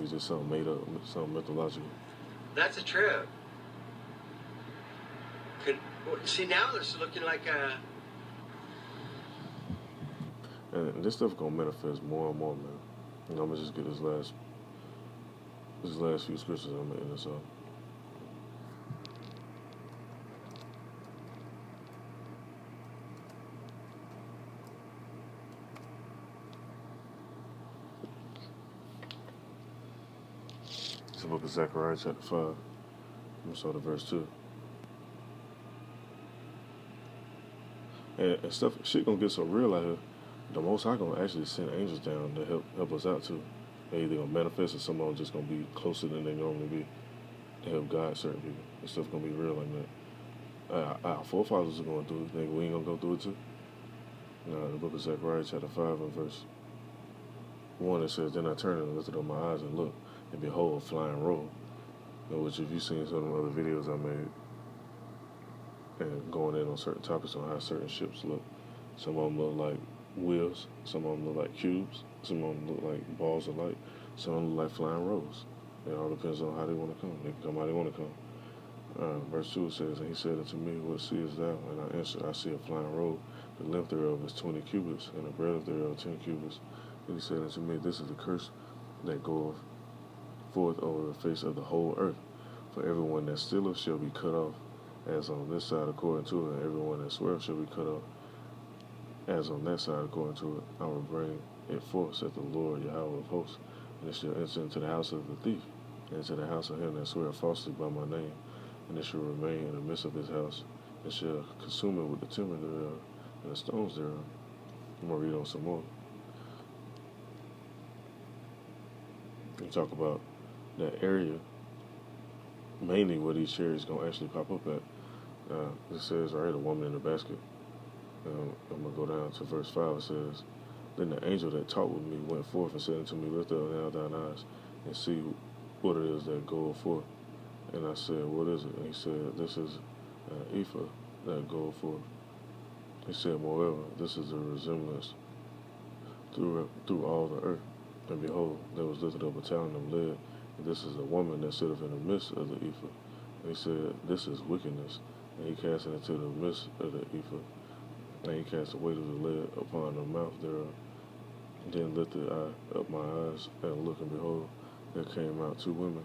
It's just something made up, something mythological. That's a trip. See, now it's looking like a... And this stuff gonna manifest more and more, man. And I'm gonna just get this last few scriptures. I'm gonna end this off. It's the book of Zechariah, chapter 5. I'm gonna start at verse 2. And stuff, shit gonna get so real out here. The Most High gonna actually send angels down to help us out too. They either gonna manifest or some of them just gonna be closer than they normally be to help guide certain people. This stuff gonna be real like that. Our forefathers are gonna do it. Think we ain't gonna go through it too? The book of Zechariah, chapter 5, and verse 1, it says, "Then I turned and lifted up my eyes and looked, and behold, a flying roll." Which, if you've seen some of the other videos I made, and going in on certain topics on how certain ships look, some of them look like wheels, some of them look like cubes, some of them look like balls of light, some of them look like flying rolls. It all depends on how they want to come. They can come how they want to come. Verse 2 says, "And he said unto me, What seest thou? And I answered, I see a flying roll. The length thereof is 20 cubits, and the breadth thereof 10 cubits. And he said unto me, This is the curse that goeth forth over the face of the whole earth. For everyone that stealeth shall be cut off, as on this side according to it, and everyone that sweareth shall be cut off, as on that side according to it. I will bring it forth, saith the Lord Yahweh of hosts, and it shall enter into the house of the thief, and into the house of him that sweareth falsely by my name, and it shall remain in the midst of his house, and shall consume it with the timber thereof, and the stones thereof." I'm going to read on some more. You talk about that area, mainly where these chariots going to actually pop up at. It says right here, the woman in the basket. I'm going to go down to verse 5. It says, "Then the angel that talked with me went forth and said unto me, Lift up now thine eyes, and see what it is that goeth forth. And I said, What is it? And he said, This is an ephah that goeth forth. He said, Moreover, this is a resemblance through all the earth. And behold, there was lifted up a talent of lead, and this is a woman that sitteth in the midst of the ephah. And he said, This is wickedness. And he cast it into the midst of the ephah, and he cast the weight of the lead upon the mouth thereof. Then lifted I up my eyes, and looked, and behold, there came out two women,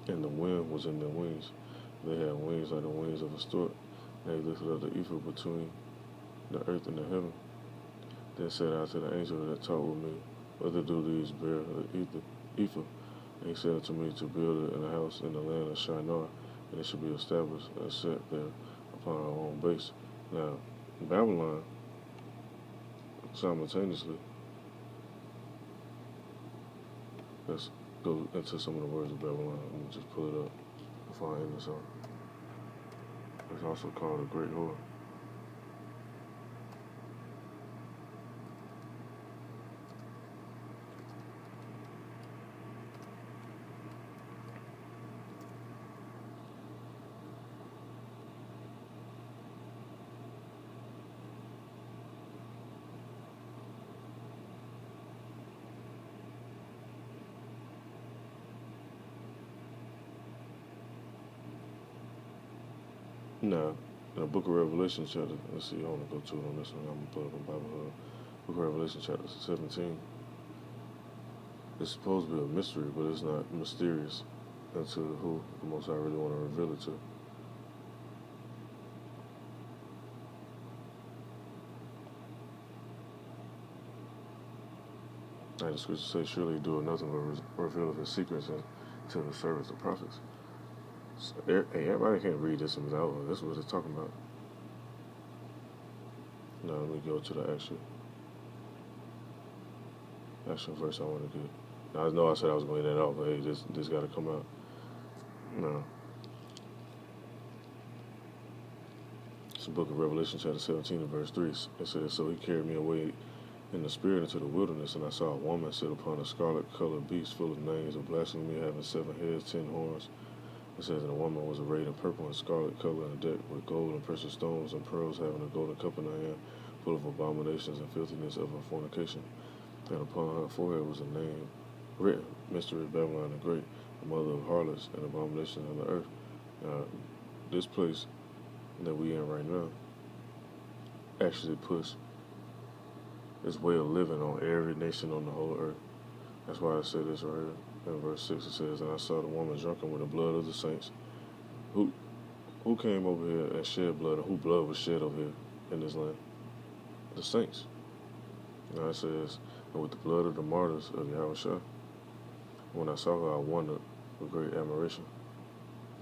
and the wind was in their wings. They had wings like the wings of a stork, and they lifted up the ephah between the earth and the heaven. Then said I to the angel that talked with me, Whether do these bear the ephah? And he said unto me, To build it in a house in the land of Shinar, and it shall be established and set there upon our own base." Now, Babylon, simultaneously, let's go into some of the words of Babylon. Let me just pull it up before I end this on. It's also called a great whore. Now, in the book of Revelation, chapter, let's see, I want to go to it on this one. I'm going to put up in Bible Hub. Book of Revelation, chapter 17. It's supposed to be a mystery, but it's not mysterious until who the Most High really want to reveal it to. And the scripture says, Surely he doeth nothing but reveal his secrets to the servants of prophets. So, hey, everybody can't read this and be like, oh, this is what it's talking about. Now let me go to the actual verse I want to get. Now I know I said I was going to get that off, but hey, this got to come out. No. It's the book of Revelation, chapter 17, and verse 3. It says, So he carried me away in the spirit into the wilderness, and I saw a woman sit upon a scarlet-colored beast full of names of blasphemy, having 7 heads, 10 horns. It says, And the woman was arrayed in purple and scarlet color, and decked with gold and precious stones and pearls, having a golden cup in her hand, full of abominations and filthiness of her fornication. And upon her forehead was a name written, Mystery of Babylon the Great, the mother of harlots and abomination of the earth. Uh, this place that we in right now actually puts its way of living on every nation on the whole earth. That's why I say this right here. In verse 6 it says, "And I saw the woman drunken with the blood of the saints." Who who came over here and shed blood, and who blood was shed over here in this land? The saints. Now it says, "And with the blood of the martyrs of Yahushua." When I saw her, I wondered with great admiration.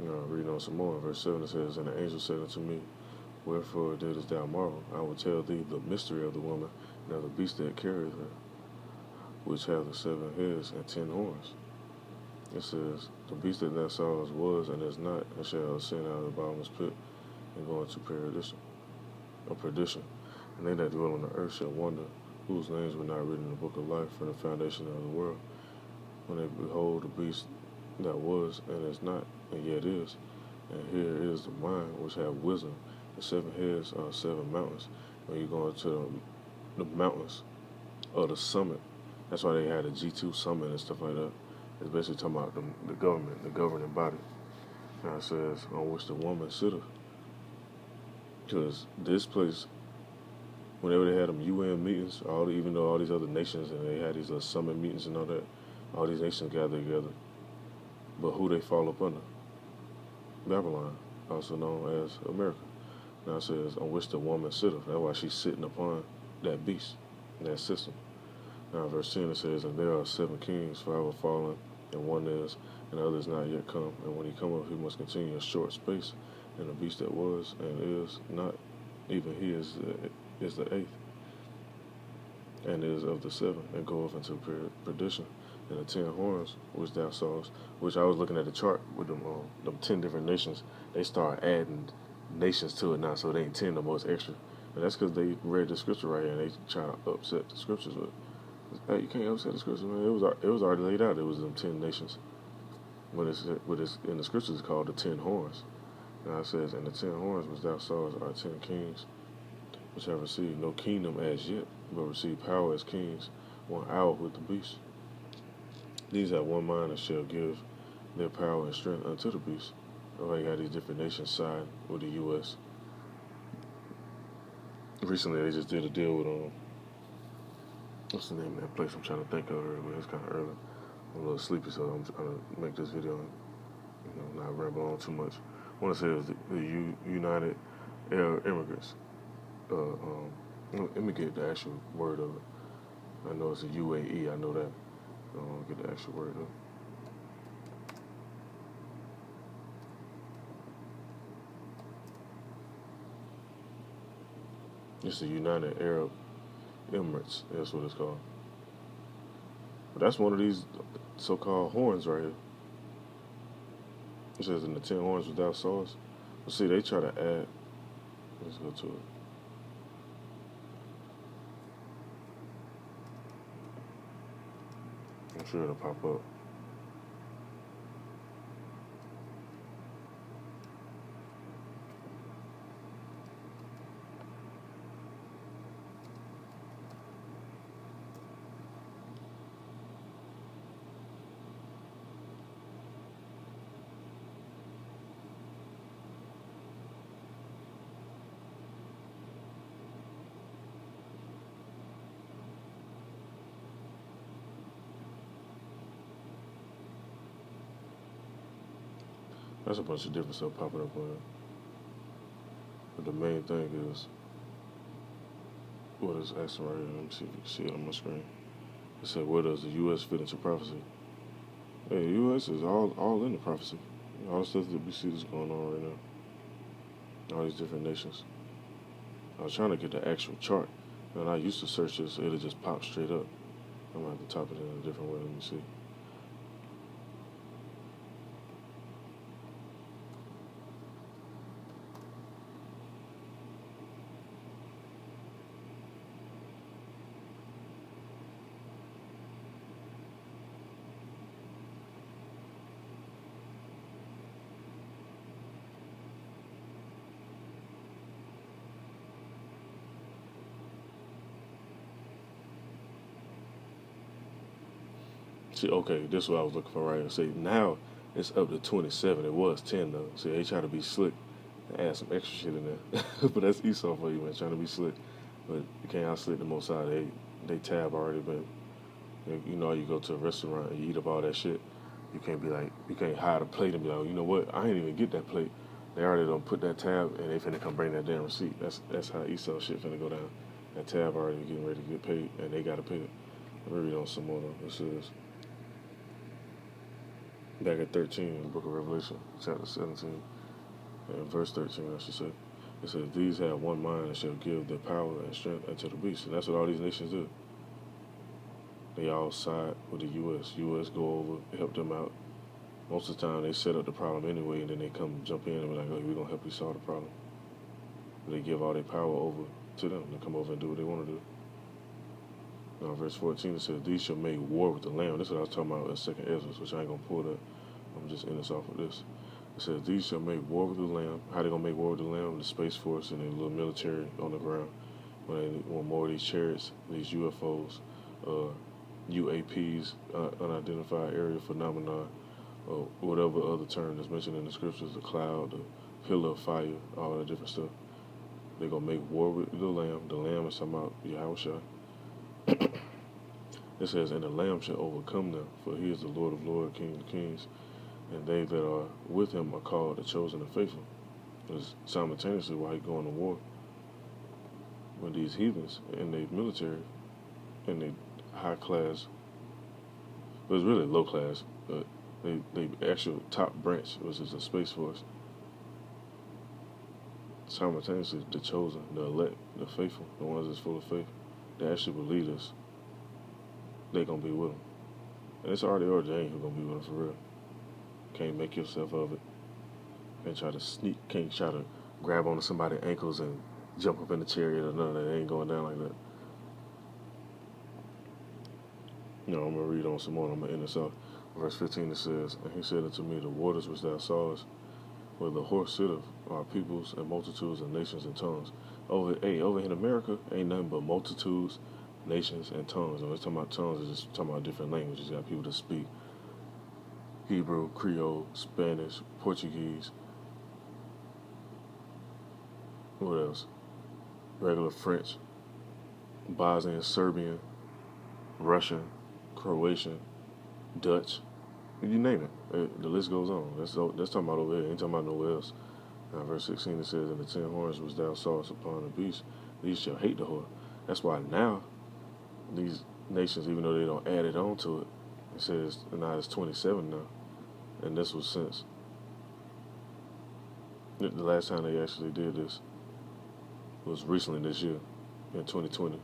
Reading on some more, in verse 7 it says, "And the angel said unto me, Wherefore didst thou marvel? I will tell thee the mystery of the woman and of the beast that carrieth her, which hath the 7 heads and 10 horns." It says, "The beast that thou sawest was and is not, and shall ascend out of the bottomless pit and go into perdition. And they that dwell on the earth shall wonder, whose names were not written in the book of life from the foundation of the world, when they behold the beast that was and is not, and yet is. And here is the mind which have wisdom. The 7 heads are 7 mountains." When you go into the mountains of the summit, that's why they had a G2 summit and stuff like that. It's basically talking about the government, the governing body. Now it says, "On which the woman sitteth." Because this place, whenever they had them UN meetings, even though all these other nations, and they had these little summit meetings and all that, all these nations gather together. But who they fall up under? Babylon, also known as America. Now it says, "On which the woman sitteth." That's why she's sitting upon that beast, that system. Now verse 10 it says, "And there are 7 kings, 5 are fallen, and one is, and the other is not yet come. And when he cometh, he must continue a short space. And the beast that was and is not, even he is the 8th, and is of the 7, and goeth into perdition. And the 10 horns which thou sawest," which I was looking at the chart with them 10 different nations. They start adding nations to it now, so they ain't 10 no more, it's extra. And that's because they read the scripture right here, and they try to upset the scriptures with it. Hey, you can't upset the scriptures, man. It was already laid out. It was them 10 nations. What it's in the scriptures is called the 10 horns. Now it says, "And the 10 horns which thou sawest are 10 kings, which have received no kingdom as yet, but receive power as kings, 1 hour with the beast. These have one mind and shall give their power and strength unto the beast." Like how these different nations side with the U.S. Recently, they just did a deal with what's the name of that place? I'm trying to think of it, but it's kind of early. I'm a little sleepy, so I'm trying to make this video and not ramble on too much. I want to say it was the United Arab Immigrants. Let me get the actual word of it. I know it's a UAE. I know that. Get the actual word of it. It's the United Arab Emirates. That's what it's called. But that's one of these so-called horns right here. It says, "In the 10 horns without sauce." But see, they try to add. Let's go to it. I'm sure it'll pop up. That's a bunch of different stuff popping up on it. But the main thing is what is asking right here. Let me see if you can see it on my screen. It said, "Where does the U.S. fit into prophecy?" Hey, the U.S. is all in the prophecy. All the stuff that we see that's going on right now. All these different nations. I was trying to get the actual chart, and I used to search this, so it'll just pop straight up. I'm going to have to type it in a different way. Let me see. See, okay, this is what I was looking for right here. See, now it's up to 27. It was 10 though. See, they try to be slick and add some extra shit in there. But that's Esau for you, man, trying to be slick. But you can't out slick the Most High. They tab already been. You know, you go to a restaurant and you eat up all that shit. You can't be like, you can't hide a plate and be like, you know what? I ain't even get that plate. They already done put that tab and they finna come bring that damn receipt. That's how Esau shit finna go down. That tab already getting ready to get paid and they gotta pay it. Let me read on some more though. It says, back at 13 in the book of Revelation, chapter 17, and verse 13, I should say. It says, these have one mind and shall give their power and strength unto the beast. And that's what all these nations do. They all side with the U.S. U.S. go over, help them out. Most of the time, they set up the problem anyway, and then they come jump in and be like, oh, we're going to help you solve the problem. But they give all their power over to them. They come over and do what they want to do. Now, verse 14, it says, these shall make war with the Lamb. This is what I was talking about in 2nd Ezra, which I ain't going to pull that. I'm just ending this off with this. It says, these shall make war with the Lamb. How they going to make war with the Lamb? The Space Force and the little military on the ground. When more of these chariots, these UFOs, UAPs, unidentified area phenomenon, or whatever other term that's mentioned in the scriptures, the cloud, the pillar of fire, all that different stuff. They're going to make war with the Lamb. The Lamb is talking about Yahushua. It says, and the Lamb shall overcome them, for he is the Lord of lords, King of kings, and they that are with him are called the chosen and faithful. Because simultaneously, while he going to war with these heathens in the military, in the high class, it was really low class, but they actual top branch was the Space Force. Simultaneously, the chosen, the elect, the faithful, the ones that's full of faith, they actually believe this. They gonna be with them, and it's already ordained who gonna be with them for real. Can't make yourself of it. Can't try to sneak. Can't try to grab onto somebody's ankles and jump up in the chariot or none of that. It ain't going down like that. You know, I'm going to read on some more, and I'm going to end this off. Verse 15, it says, and he said unto me, the waters which thou sawest, where the horse sitteth, are peoples and multitudes and nations and tongues. Over in America, ain't nothing but multitudes, nations, and tongues. And when it's talking about tongues, it's just talking about different languages. You got people that speak Hebrew, Creole, Spanish, Portuguese. What else? Regular French, Bosnian, Serbian, Russian, Croatian, Dutch, you name it. The list goes on. That's talking about over here. Ain't talking about nowhere else. Now, verse 16, it says, and the 10 horns which thou sawest upon the beast, these shall hate the whore. That's why now, these nations, even though they don't add it on to it, it says, now it's 27 now. And this was since the last time they actually did this was recently this year, in 2020.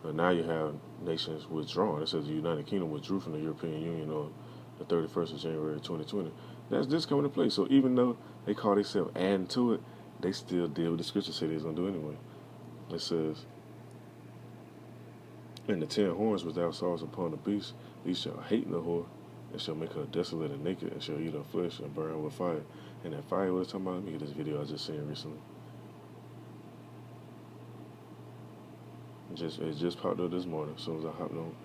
But now you have nations withdrawing. It says the United Kingdom withdrew from the European Union on the 31st of January 2020. That's this coming to play. So even though they call themselves adding to it, they still did what the scripture said they was going to do anyway. It says, and the 10 horns which thou sawest upon the beast, these shall hate the whore, and shall make her desolate and naked, and shall eat her flesh and burn her with fire. And that fire was talking about, let me get this video I just seen recently. It just popped up this morning as soon as I hopped on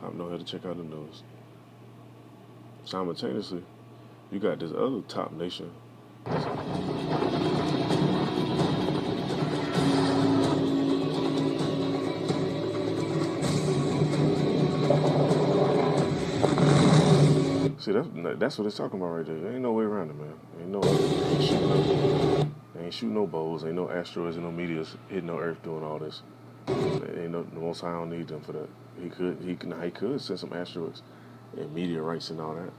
here to check out the news. Simultaneously, you got this other top nation. See, that's what it's talking about right there. There ain't no way around it, man. Ain't shooting no bows. Ain't no asteroids and no meteors hitting no Earth doing all this. Ain't no, the Most High don't need them for that. He could send some asteroids and meteorites and all that.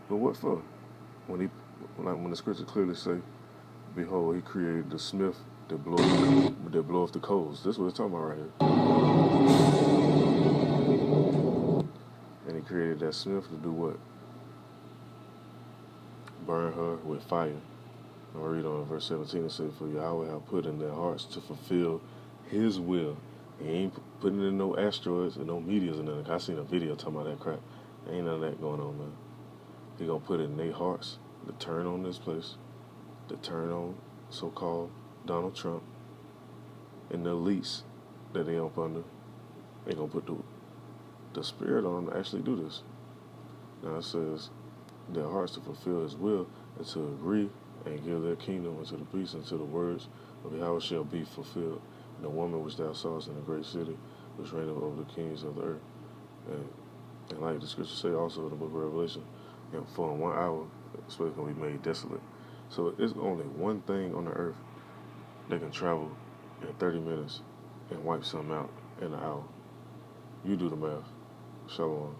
But what for? When the scriptures clearly say, behold, he created the smith that blow off the coals. This is what it's talking about right here. And he created that smith to do what? Burn her with fire. I'll read on verse 17. It says, for Yahweh have put in their hearts to fulfill his will. He ain't putting in no asteroids and no meteors and nothing. I seen a video talking about that crap. Ain't none of that going on, man. He gonna put it in their hearts to turn on this place, to turn on so-called Donald Trump and the elites that they up under. They gonna put the spirit on them to actually do this. Now it says their hearts to fulfill his will and to agree and give their kingdom unto the beast until the words of Yahweh shall be fulfilled. And the woman which thou sawest in the great city, which reigneth over the kings of the earth. And like the scriptures say also in the book of Revelation, for in 1 hour, it's going to be made desolate. So it's only one thing on the earth that can travel in 30 minutes and wipe something out in an hour. You do the math. Shalom.